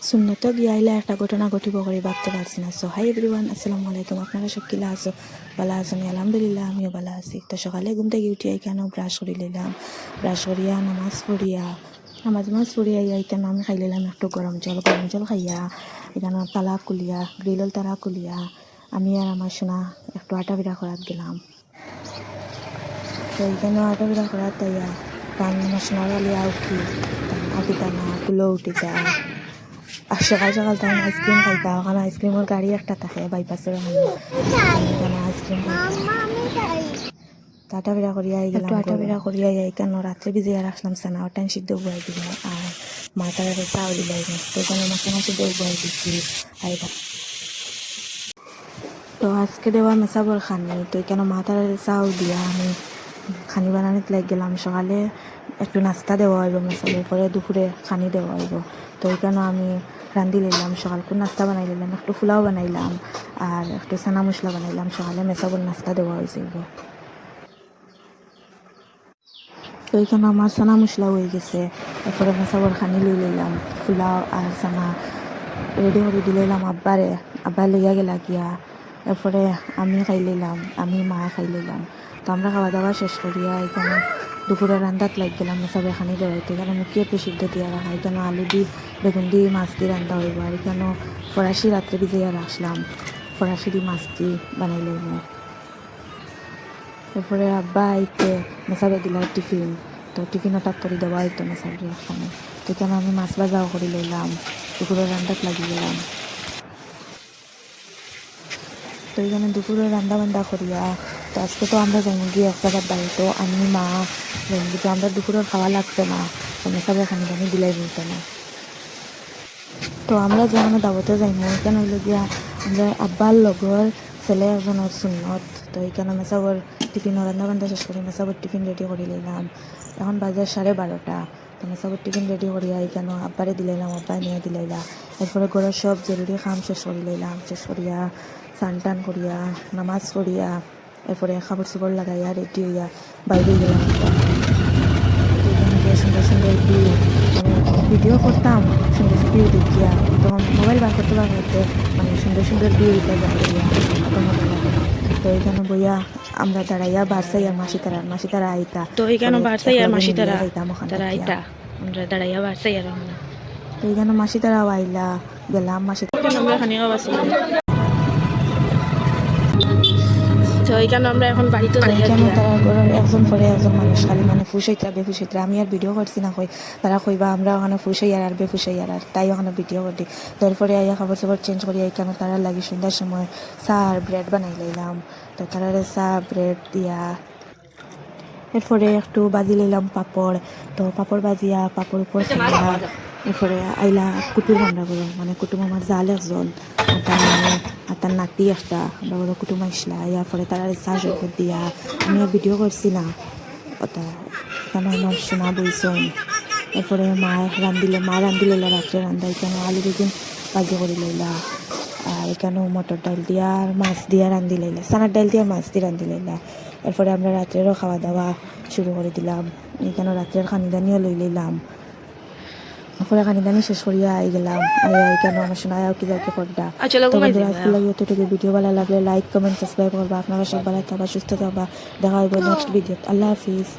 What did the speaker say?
সুন্নত বিয়াইলে একটা ঘটনা ঘটিব করে ভাবতে পারছি না। সো হাই এভরিওয়ান, আসসালামু আলাইকুম। আপনারা সব কিলা আছো? ভালো আছো? আলহামদুলিল্লাহ আমিও ভালো আছি। তো সকালে ঘুম থেকে উঠিয়া কেন ব্রাশ করে নিলাম, ব্রাশ করিয়া নামাজ পড়িয়া এখানে আমি খাই নিলাম একটু গরম জল খাইয়া এখানে তালা কুলিয়া গ্রিলল তালা কুলিয়া আমি আর আমার সোনা একটু আটা বিড়া করাত গেলাম। তো এখানে আটা বিড়া করাত তাইয়া কান সোনার বালিয়া উঠি আটিতা না কুলো উঠিতা। আর সকাল সকাল তো আমি আইসক্রিম খাইতাম, ওখানে আইসক্রিমের গাড়ি একটা থাকে বাইপাসের ওখানে আইসক্রিম খাইতাম। আটা বেড়া করিয়া গেলাম, আটা বেড়া করিয়া কেন রাত্রে ভিজিয়ে রাখলাম সানা ওটাই সিদ্ধ বয়ে দিলাম আর মাথার চাউল দিলাই তো এখানে মশলা সিদ্ধ বয়ে দিচ্ছি। তো আজকে দেওয়া মেসাবর খানি তো এখানে মাথার চাউল দিয়া আমি খানি বানানিতে লাগ গেলাম। সকালে একটু নাস্তা দেওয়া হইব মেসাবর, পরে দুপুরে খানি দেওয়া হইব। তো এখানে আমি রান্ধি লইলাম, সকালকে নাস্তা বানাই লইলাম, একটু ফুলাও বানাইলাম আর একটু চানা মশলা বানাইলাম। সকালে মেসাবর নাস্তা দেওয়া হয়েছিল। তো এখানে আমার চানা মশলা হয়ে গেছে, এরপরে মেসাবর খানি লই লইলাম, ফুলাও আর চানা রেডি করে দিলাম আব্বা লইয়া গেলা গিয়া। এরপরে আমি খাই লইলাম, আমি মা খাই লইলাম। তো আমরা খাওয়া দাওয়া শেষ করিয়া এখানে দুপুরে রান্দাত লাগ গেলাম মেসাবে খানি দেওয়াইতে। এখানে মুখিয়ে একটু সিদ্ধ দিয়া রাখা, এখানে আলু দি বেগুন দিয়ে মাছ দিয়ে রান্ধা হইব। আর এখানে ফরাসি রাত্রে ভিজাইয়া রাখলাম, ফরাসি দিয়ে মাছ দিয়ে বানাই লইব। এরপরে আব্বা আইতে মেসাবে দিলা টিফিন, তো টিফিন হঠাৎ করে দেওয়া হইতো মেসাবে ওখানে। তো এখানে আমি মাছ ভাজাও করে লইলাম, দুপুরে রান্দাত লাগি গেলাম। তো এখানে দুপুরে রান্না বান্না করিয়া তো আজকে তো আমরা যাইনি গিয়ে এক জায়গার বাড়ি, তো আমি মা যাইনি, তো আমরা দুপুরের খাওয়া লাগতো না, তো মেসাবে খানি খানি দিলাই বলতো না। তো আমরা যেখানে দাওয়াতে যাইনি এখানে হইল গিয়া আমরা আব্বার লগর ছেলে একজনের সুন্নত। তো এখানে মেসাবর টিফিন রান্না বান্না শেষ করি মেসাবর টিফিন রেডি করে লইলাম। এখন বাজে 12:30। তো মেসাবর টিফিন রেডি করিয়া এখানে আব্বারে দিলাইলাম, আব্বা নিয়ে দিলাইলা। এরপরে ঘরের সব জরুরি কাম শেষ করে লইলাম, শেষ করিয়া স্নান টান করিয়া নামাজ পড়িয়া এরপরে খাবার চুপড় লাগাইয়া রেডি হইয়া বাইরে গেলাম। সুন্দর সুন্দর ভিডিও করতাম, সুন্দর ভিউ দেখিয়া তখন মোবাইল বার করতে পারতে মানে সুন্দর সুন্দর ভিউ দিতে যাইয়া এত মজা লাগে। তো এইখানে বইয়া আমরা দাঁড়াইয়া বারসাই আর মাসি তারা আইতা, তো এইখানে বারসাই আর মাসি তারা আইতা আমরা দাঁড়াইয়া বারসাই আর তো এইখানে মাসি তারাও আইলা গেলাম মাসি আমরা খানি খাওয়াছি। তো এইখানে আমরা এখন বাড়িতে যাই। কেন তারা ঘরের একজন পরে একজন মানুষ খালি মানে ফুসাইতা বেফুসাইতা আমি আর ভিডিও করছি না, কই তারা কইবা আমরা ওখানে ফুসাইয়ার আর বেফুসাইয়ার আর তাই ওখানে ভিডিও করি। তারপরে আইয়া খাবার চাবার চেঞ্জ করি কেন তারা লাগি সন্ধ্যার সময় চা আর ব্রেড বানাই লইলাম। তো তারা চা ব্রেড দিয়া এরপরে একটু বাজি লইলাম পাপড়, তো পাপড় বাজিয়া পাপড় উপর খাইয়া এরপরে আইলা কুটুম আমরা করো মানে কুটুম আমার জাল একজন আর তার মানে আর তার নাতি একটা আমরা বড় কুটুম আসলা। ইয়ার পরে তারা চা জগৎ দিয়া আমি ভিডিও করছি না ওটা কেন আমার সোনা বইছেন। এরপরে মা রান্ধিলে রাত্রে রান্ধা এখানে আলু বেগুন ভাজি করে লইলা আর এখানেও মটর ডাল দিয়া আর মাছ দিয়া রান্ধি লইলা, চানার ডাল দিয়া মাছ দিয়ে রান্ধি লইলা। এরপরে আমরা রাত্রেরও খাওয়া দাওয়া শুরু করে দিলাম, এখানে রাত্রের খানিদানিও লই লইলাম। এরপরে খানিদানি শেষ করিয়া আই গেলাম, এখানে আমার শোনা কি যাকে করডা। আজকে লাগে এতটুকু ভিডিও ভালো লাগলে লাইক কমেন্ট সাবস্ক্রাইব করবা। আপনারা সব ভালো থাকবা সুস্থ থাকবা, দেখা হইব নেক্সট ভিডিও। আল্লাহ হাফিজ।